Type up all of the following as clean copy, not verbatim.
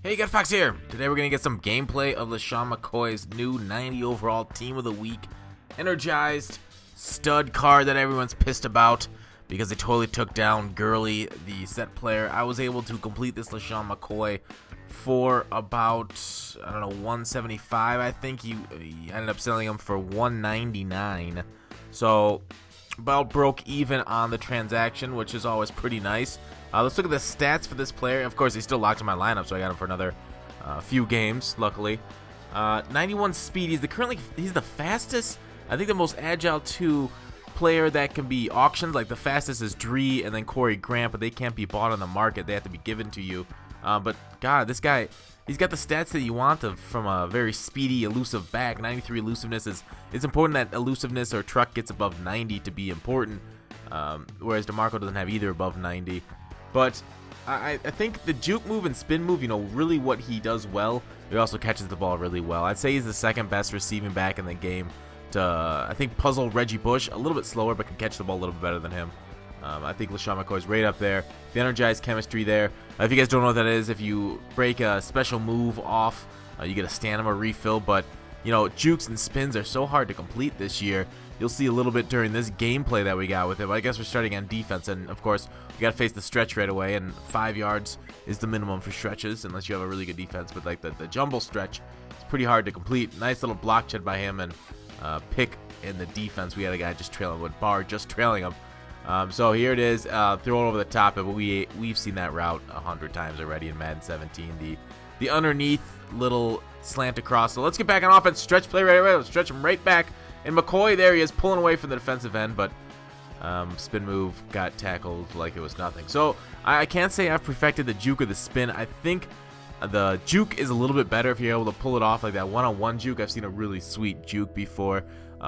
Hey, Get Fox here. Today we're going to get some gameplay of LeSean McCoy's new 90 overall Team of the Week energized stud card that everyone's pissed about because they totally took down Gurley, the set player. I was able to complete this LeSean McCoy for about, I don't know, 175. I think he ended up selling him for 199. So about broke even on the transaction, which is always pretty nice. Let's look at the stats for this player. Of course, he's still locked in my lineup, so I got him for another few games, luckily. 91 speed. He's the fastest, I think the most agile 2 player that can be auctioned. Like the fastest is Dree and then Corey Grant, but they can't be bought on the market. They have to be given to you. But God, this guy, he's got the stats that you want from a very speedy, elusive back. 93 elusiveness it's important that elusiveness or truck gets above 90 to be important. Whereas DeMarco doesn't have either above 90. But I think the juke move and spin move, really what he does well. He also catches the ball really well. I'd say he's the second best receiving back in the game to, I think, puzzle Reggie Bush. A little bit slower, but can catch the ball a little bit better than him. I think LeSean McCoy's right up there. The energized chemistry there. If you guys don't know what that is, if you break a special move off, you get a stamina refill. But, jukes and spins are so hard to complete this year. You'll see a little bit during this gameplay that we got with him. I guess we're starting on defense, and of course, we got to face the stretch right away, and 5 yards is the minimum for stretches, unless you have a really good defense. But like the jumble stretch, it's pretty hard to complete. Nice little block shed by him, and pick in the defense. We had a guy just trailing with Barr, just trailing him. So here it is, throw it over the top, but we've seen that route 100 times already in Madden 17. The underneath little slant across. So let's get back on offense. Stretch play right away. Let's stretch him right back. And McCoy, there he is, pulling away from the defensive end, but spin move got tackled like it was nothing. So I can't say I've perfected the juke or the spin. I think the juke is a little bit better if you're able to pull it off like that one-on-one juke. I've seen a really sweet juke before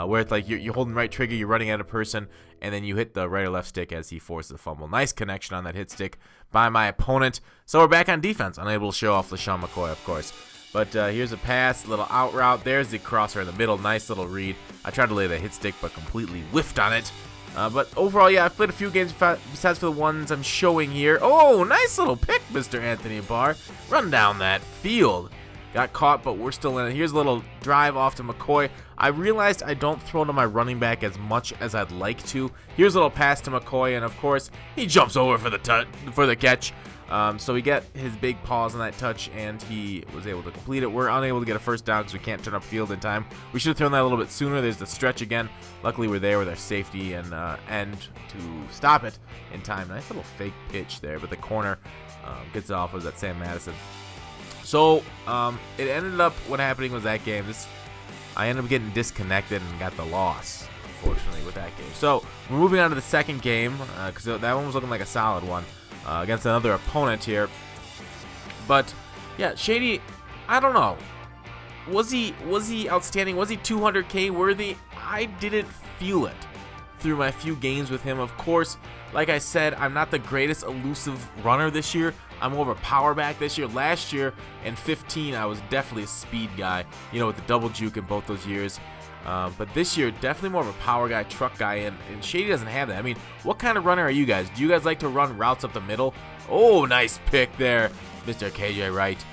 where it's like you're holding right trigger, you're running at a person, and then you hit the right or left stick as he forces a fumble. Nice connection on that hit stick by my opponent. So we're back on defense, unable to show off LeSean McCoy, of course. But here's a pass, little out route. There's the crosser in the middle. Nice little read. I tried to lay the hit stick, but completely whiffed on it. But overall, yeah, I've played a few games besides for the ones I'm showing here. Oh, nice little pick, Mr. Anthony Barr. Run down that field. Got caught, but we're still in it. Here's a little drive off to McCoy. I realized I don't throw to my running back as much as I'd like to. Here's a little pass to McCoy, and of course, he jumps over for the catch. So we get his big paws on that touch, and he was able to complete it. We're unable to get a first down because we can't turn up field in time. We should have thrown that a little bit sooner. There's the stretch again. Luckily, we're there with our safety and end to stop it in time. Nice little fake pitch there, but the corner gets it off. Was that Sam Madison? So it ended up, what happening was that game. I ended up getting disconnected and got the loss, unfortunately, with that game. So we're moving on to the second game because that one was looking like a solid one. Against another opponent here. But yeah, Shady, I don't know. Was he outstanding? Was he 200K worthy? I didn't feel it through my few games with him. Of course, like I said, I'm not the greatest elusive runner this year. I'm more of a power back this year. Last year in 15, I was definitely a speed guy, with the double juke in both those years. But this year, definitely more of a power guy, truck guy, and Shady doesn't have that. I mean, what kind of runner are you guys? Do you guys like to run routes up the middle? Oh, nice pick there, Mr. KJ Wright.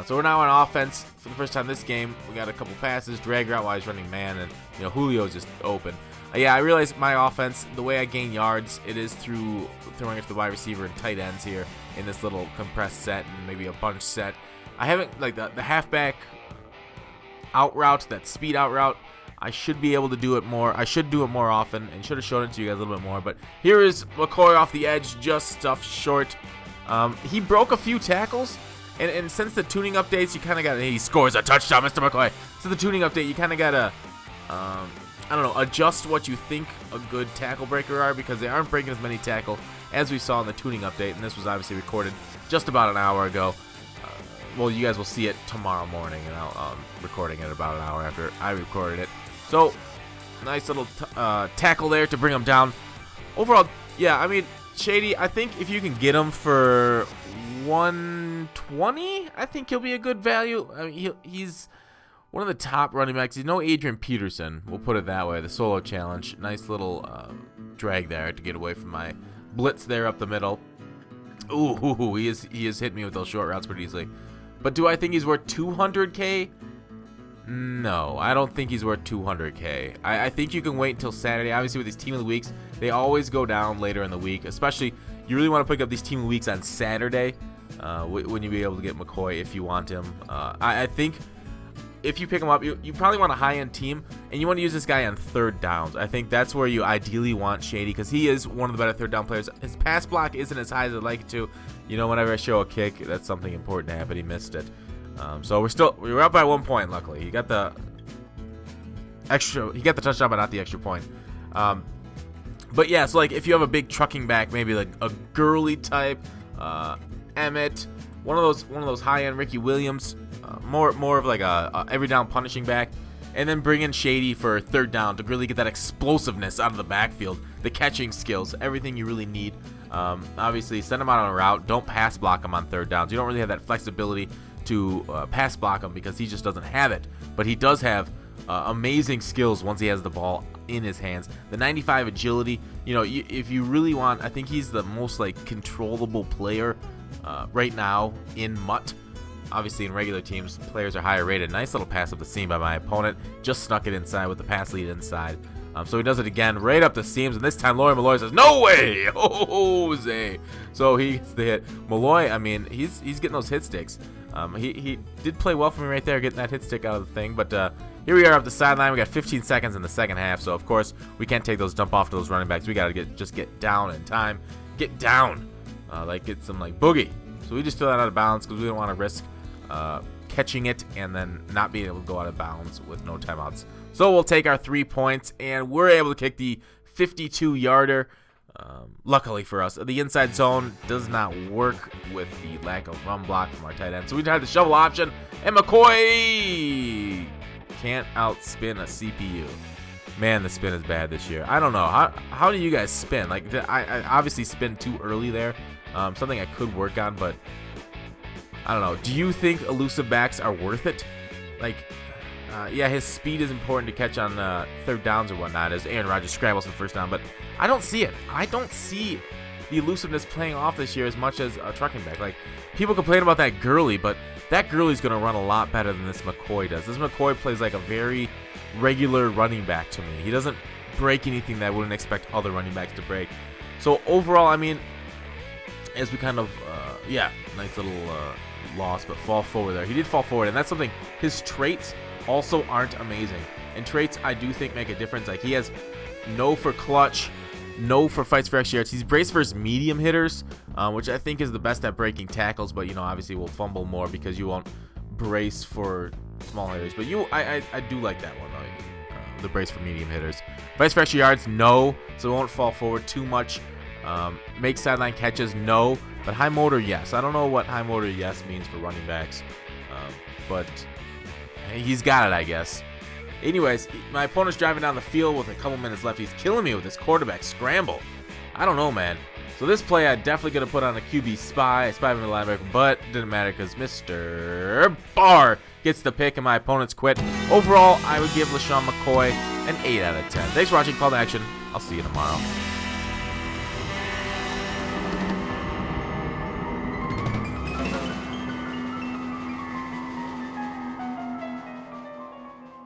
So we're now on offense for the first time this game. We got a couple passes, drag route while he's running man, and Julio's just open. Yeah, I realized my offense, the way I gain yards, it is through throwing it to the wide receiver and tight ends here in this little compressed set and maybe a bunch set. I haven't, like the halfback out route, that speed out route, I should be able to do it more. I should do it more often and should have shown it to you guys a little bit more. But here is McCoy off the edge, just stuffed short. He broke a few tackles, and since the tuning updates, you kind of got to, he scores a touchdown, Mr. McCoy. So the tuning update, you kind of got to, I don't know, adjust what you think a good tackle breaker are because they aren't breaking as many tackle as we saw in the tuning update. And this was obviously recorded just about an hour ago. Well, you guys will see it tomorrow morning, and I'll recording it about an hour after I recorded it. So, nice little tackle there to bring him down. Overall, yeah, I mean, Shady, I think if you can get him for 120, I think he'll be a good value. I mean, he's one of the top running backs. He's no Adrian Peterson, we'll put it that way. The solo challenge, nice little drag there to get away from my blitz there up the middle. Ooh, he has hit me with those short routes pretty easily. But do I think he's worth 200K? No, I don't think he's worth 200K. I think you can wait until Saturday. Obviously, with these Team of the Weeks, they always go down later in the week. Especially, you really want to pick up these Team of the Weeks on Saturday when you be able to get McCoy if you want him. I think if you pick him up, you probably want a high-end team, and you want to use this guy on third downs. I think that's where you ideally want Shady, because he is one of the better third down players. His pass block isn't as high as I'd like it to. You know, whenever I show a kick, that's something important to have, but he missed it. So we're up by 1 point. Luckily, he got the touchdown, but not the extra point. But yeah, so like if you have a big trucking back, maybe like a Gurley type, Emmett, one of those high-end Ricky Williams, more of like a every down punishing back, and then bring in Shady for third down to really get that explosiveness out of the backfield, the catching skills, everything you really need. Obviously, send him out on a route. Don't pass block him on third downs. You don't really have that flexibility to pass block him because he just doesn't have it. But he does have amazing skills once he has the ball in his hands. The 95 agility, you know, if you really want, I think he's the most like controllable player right now in MUT. Obviously, in regular teams, players are higher rated. Nice little pass up the seam by my opponent. Just snuck it inside with the pass lead inside. So he does it again, right up the seams, and this time Malloy says, "No way, Jose!" So he gets the hit. Malloy, I mean, he's getting those hit sticks. He did play well for me right there, getting that hit stick out of the thing. But here we are up the sideline. We got 15 seconds in the second half, so of course we can't take those dump off to those running backs. We gotta just get down in time, get down, get some like boogie. So we just throw that out of bounds because we don't want to risk catching it and then not being able to go out of bounds with no timeouts. So we'll take our 3 points, and we're able to kick the 52-yarder. Luckily for us, the inside zone does not work with the lack of run block from our tight end. So we tried the shovel option, and McCoy can't outspin a CPU. Man, the spin is bad this year. I don't know. How do you guys spin? Like, I obviously spin too early there. Something I could work on, but I don't know. Do you think elusive backs are worth it? Like, yeah, his speed is important to catch on third downs or whatnot as Aaron Rodgers scrambles for first down, but I don't see it. I don't see the elusiveness playing off this year as much as a trucking back. Like, people complain about that Gurley, but that Gurley's going to run a lot better than this McCoy does. This McCoy plays like a very regular running back to me. He doesn't break anything that I wouldn't expect other running backs to break. So overall, I mean, as we kind of, yeah, nice little loss, but fall forward there. He did fall forward, and that's something. His traits also aren't amazing, and traits I do think make a difference. Like, he has no for clutch, no for fights for extra yards. He's braced for his medium hitters, which I think is the best at breaking tackles, but you know, obviously will fumble more because you won't brace for small hitters. But I do like that one though, the brace for medium hitters. Fights for extra yards, no, so it won't fall forward too much. Make sideline catches, no, but high motor, yes. I don't know what high motor yes means for running backs, but he's got it, I guess. Anyways, my opponent's driving down the field with a couple minutes left. He's killing me with this quarterback scramble. I don't know, man. So this play I definitely going to put on a QB spy. I spied him in the linebacker, but didn't matter because Mr. Barr gets the pick and my opponent's quit. Overall, I would give LeSean McCoy an 8 out of 10. Thanks for watching Call to Action. I'll see you tomorrow.